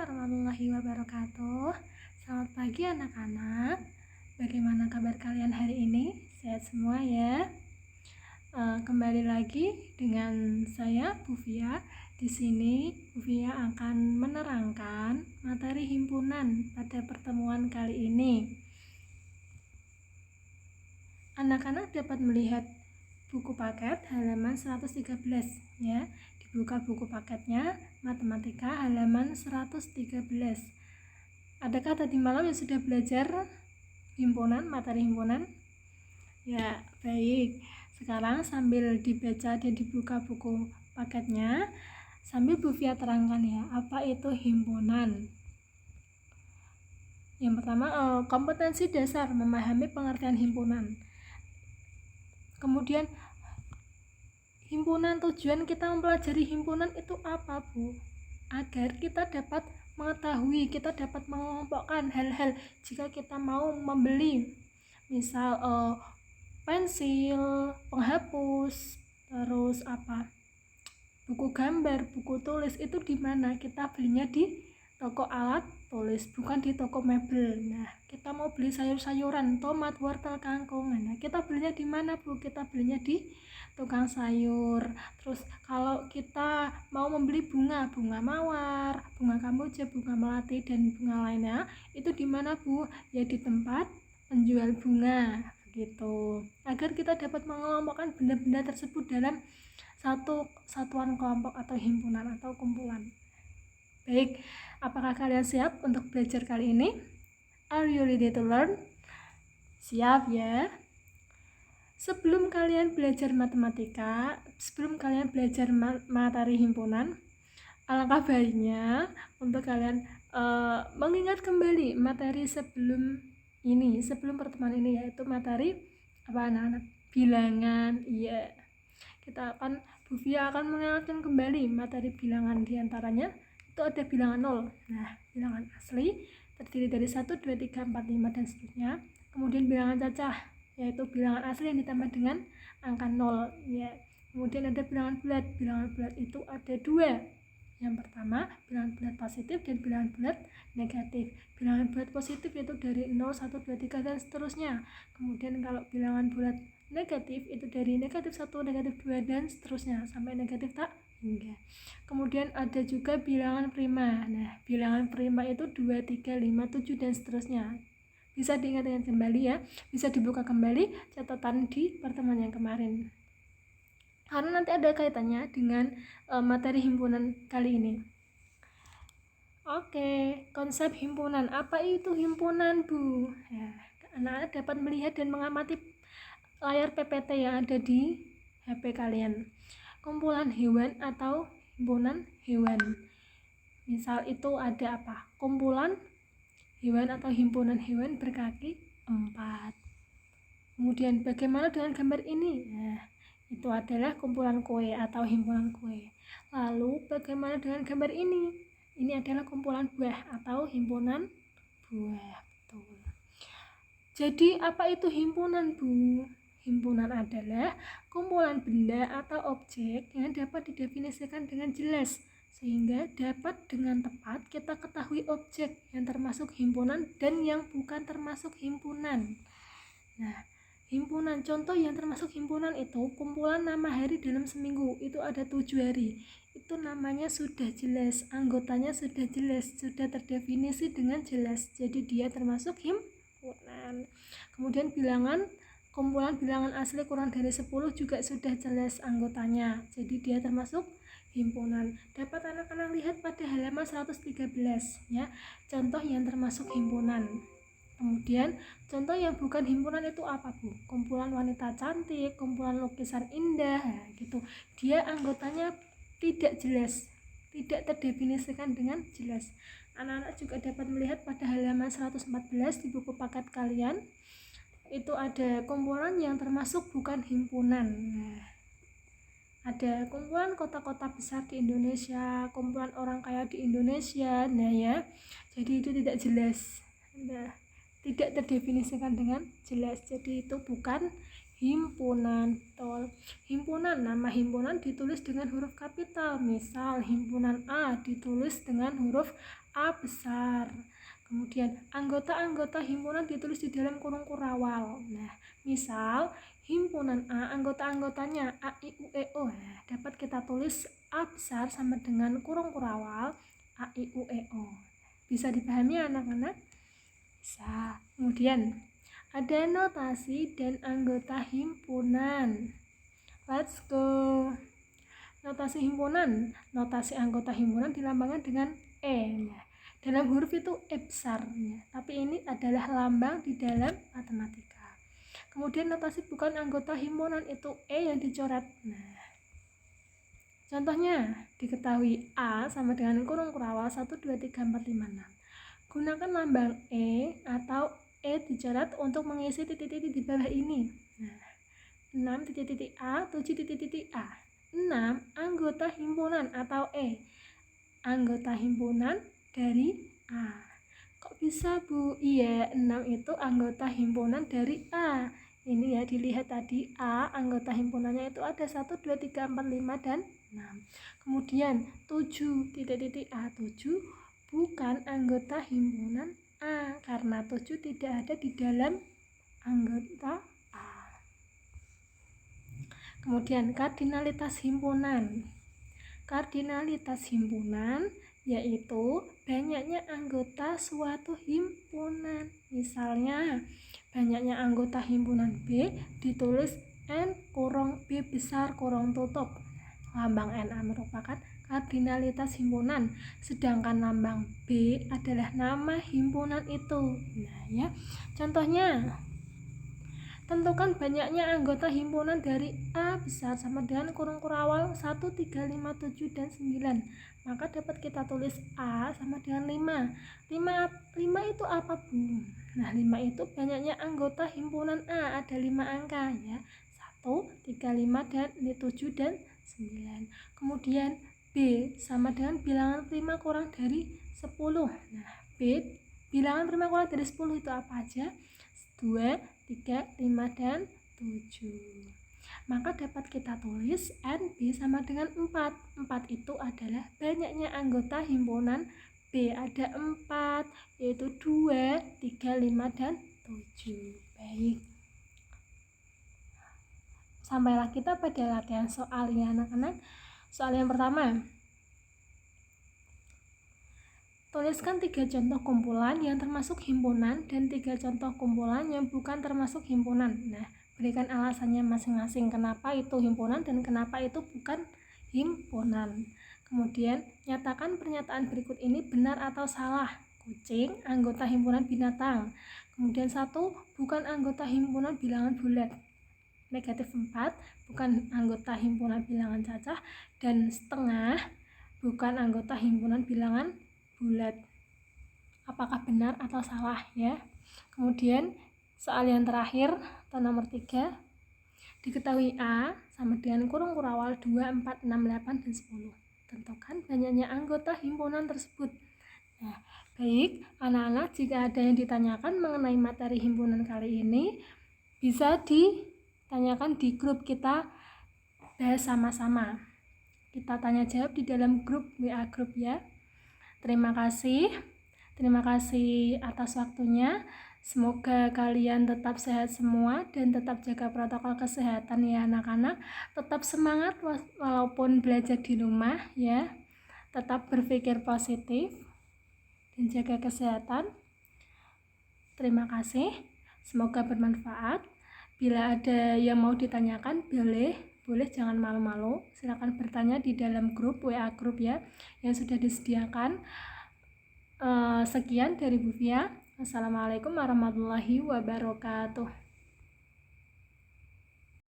warahmatullahi wabarakatuh. Selamat pagi anak-anak. Bagaimana kabar kalian hari ini? Sehat semua ya? Kembali lagi dengan saya Bu Fia. Di sini Bu Fia akan menerangkan materi himpunan pada pertemuan kali ini. Anak-anak dapat melihat buku paket halaman 113 ya. Dibuka buku paketnya, matematika halaman 113. Adakah tadi malam yang sudah belajar himpunan, materi himpunan? Ya, baik. Sekarang sambil dibaca dan dibuka buku paketnya, sambil Bu Fia terangkan ya, apa itu himpunan. Yang pertama, kompetensi dasar memahami pengertian himpunan. Kemudian himpunan, tujuan kita mempelajari himpunan itu apa, Bu? Agar kita dapat mengetahui, kita dapat mengelompokkan hal-hal jika kita mau membeli misal pensil, penghapus, terus buku gambar, buku tulis, itu di mana? Kita belinya di toko alat tulis, bukan di toko mebel. Nah, kita mau beli sayur-sayuran, tomat, wortel, kangkung. Nah, kita belinya di mana, Bu? Kita belinya di tukang sayur. Terus kalau kita mau membeli bunga mawar, bunga kamboja, bunga melati, dan bunga lainnya, itu di mana, Bu? Ya di tempat penjual bunga, begitu. Agar kita dapat mengelompokkan benda-benda tersebut dalam satu satuan kelompok atau himpunan atau kumpulan. Baik, apakah kalian siap untuk belajar kali ini? Are you ready to learn? Siap ya? Sebelum kalian belajar matematika, sebelum kalian belajar materi himpunan, alangkah baiknya untuk kalian mengingat kembali materi sebelum pertemuan ini, yaitu materi apa anak-anak? Bilangan. Iya. Bu Fia akan mengingatkan kembali materi bilangan, diantaranya itu ada bilangan 0. Nah, bilangan asli terdiri dari 1, 2, 3, 4, 5 dan seterusnya. Kemudian bilangan cacah, yaitu bilangan asli yang ditambah dengan angka 0 ya. Kemudian ada bilangan bulat. Bilangan bulat itu ada 2. Yang pertama, bilangan bulat positif dan bilangan bulat negatif. Bilangan bulat positif itu dari 0, 1, 2, 3 dan seterusnya. Kemudian kalau bilangan bulat negatif itu dari negatif 1, negatif 2 dan seterusnya sampai negatif tak hingga. Kemudian ada juga bilangan prima. Nah, bilangan prima itu 2, 3, 5, 7 dan seterusnya. Bisa diingat-ingat kembali ya, bisa dibuka kembali catatan di pertemuan yang kemarin. Karena nanti ada kaitannya dengan materi himpunan kali ini. Oke, konsep himpunan. Apa itu himpunan, Bu? Ya, anak-anak dapat melihat dan mengamati layar PPT yang ada di HP kalian. Kumpulan hewan atau himpunan hewan. Misal itu ada apa? Kumpulan hewan atau himpunan hewan berkaki 4. Kemudian bagaimana dengan gambar ini? Nah, itu adalah kumpulan kue atau himpunan kue. Lalu bagaimana dengan gambar ini? Ini adalah kumpulan buah atau himpunan buah. Betul. Jadi apa itu himpunan, Bu? Himpunan adalah kumpulan benda atau objek yang dapat didefinisikan dengan jelas, sehingga dapat dengan tepat kita ketahui objek yang termasuk himpunan dan yang bukan termasuk himpunan. Nah, himpunan, contoh yang termasuk himpunan itu kumpulan nama hari dalam seminggu, itu ada 7 hari. Itu namanya sudah jelas, anggotanya sudah jelas, sudah terdefinisi dengan jelas, jadi dia termasuk himpunan. Kemudian kumpulan bilangan asli kurang dari 10 juga sudah jelas anggotanya, jadi dia termasuk himpunan. Dapat anak-anak lihat pada halaman 113 ya, contoh yang termasuk himpunan. Kemudian contoh yang bukan himpunan itu apa, Bu? Kumpulan wanita cantik, kumpulan lukisan indah, gitu. Dia anggotanya tidak jelas, tidak terdefinisikan dengan jelas. Anak-anak juga dapat melihat pada halaman 114 di buku paket kalian. Itu ada kumpulan yang termasuk bukan himpunan. Nah, ada kumpulan kota-kota besar di Indonesia, kumpulan orang kaya di Indonesia. Nah ya, jadi itu tidak jelas. Nah, tidak terdefinisikan dengan jelas, jadi itu bukan himpunan. Betul. Himpunan, nama himpunan ditulis dengan huruf kapital. Misal himpunan A ditulis dengan huruf A besar. Kemudian anggota-anggota himpunan ditulis di dalam kurung kurawal. Nah, misal himpunan A, anggota-anggotanya A, I, U, E, O. Nah, dapat kita tulis A besar sama dengan kurung kurawal A, I, U, E, O. Bisa dipahami anak-anak? Bisa. Kemudian ada notasi dan anggota himpunan. Let's go. Notasi himpunan. Notasi anggota himpunan dilambangkan dengan E. Nah, dalam huruf itu E besar. Tapi ini adalah lambang di dalam matematika. Kemudian notasi bukan anggota himpunan itu E yang dicoret. Nah, contohnya diketahui A sama dengan kurung kurawal 1, 2, 3, 4, 5, 6. Gunakan lambang E atau E dicoret untuk mengisi titik-titik di bawah ini. Nah, 6 titik-titik A, 7 titik-titik A. 6 anggota himpunan atau E. Anggota himpunan dari A. Kok bisa, Bu? Iya, 6 itu anggota himpunan dari A. Ini ya, dilihat tadi A, anggota himpunannya itu ada 1, 2, 3, 4, 5, dan 6. Kemudian 7 titik-titik A. 7 bukan anggota himpunan A, karena 7 tidak ada di dalam anggota A. Kemudian kardinalitas himpunan. Kardinalitas himpunan yaitu banyaknya anggota suatu himpunan. Misalnya banyaknya anggota himpunan B ditulis N kurung B besar kurung tutup. Lambang NA merupakan kardinalitas himpunan, sedangkan lambang B adalah nama himpunan itu. Nah ya, contohnya tentukan banyaknya anggota himpunan dari A besar sama dengan kurung kurawal 1, 3, 5, 7, dan 9. Maka dapat kita tulis A sama dengan 5. 5 itu apa, Bu? Nah, 5 itu banyaknya anggota himpunan A, ada 5 angka ya. 1, 3, 5, dan 7, dan 9. Kemudian B sama dengan bilangan prima kurang dari 10. Nah, B bilangan prima kurang dari 10 itu apa aja? 2, 3, 5, dan 7. Maka dapat kita tulis NB sama dengan 4. 4 itu adalah banyaknya anggota himpunan B, ada 4, yaitu 2, 3, 5, dan 7. Baik. Sampailah kita pada latihan soal ya anak-anak. Soal yang pertama. Tuliskan 3 contoh kumpulan yang termasuk himpunan dan 3 contoh kumpulan yang bukan termasuk himpunan. Nah, berikan alasannya masing-masing kenapa itu himpunan dan kenapa itu bukan himpunan. Kemudian, nyatakan pernyataan berikut ini benar atau salah. Kucing, anggota himpunan binatang. Kemudian 1, bukan anggota himpunan bilangan bulat. Negatif 4, bukan anggota himpunan bilangan cacah. Dan setengah, bukan anggota himpunan bilangan bulat. Apakah benar atau salah ya? Kemudian soal yang terakhir atau nomor 3, diketahui A sama dengan kurung kurawal 2, 4, 6, 8, dan 10. Tentukan banyaknya anggota himpunan tersebut. Nah, baik anak-anak, jika ada yang ditanyakan mengenai materi himpunan kali ini bisa ditanyakan di grup kita, bahas sama-sama. Kita tanya jawab di dalam grup WA grup ya. Terima kasih atas waktunya. Semoga kalian tetap sehat semua dan tetap jaga protokol kesehatan ya anak-anak. Tetap semangat walaupun belajar di rumah ya. Tetap berpikir positif dan jaga kesehatan. Terima kasih. Semoga bermanfaat. Bila ada yang mau ditanyakan boleh jangan malu-malu, silakan bertanya di dalam grup WA grup ya yang sudah disediakan. Sekian dari Bu Fia. Assalamualaikum warahmatullahi wabarakatuh.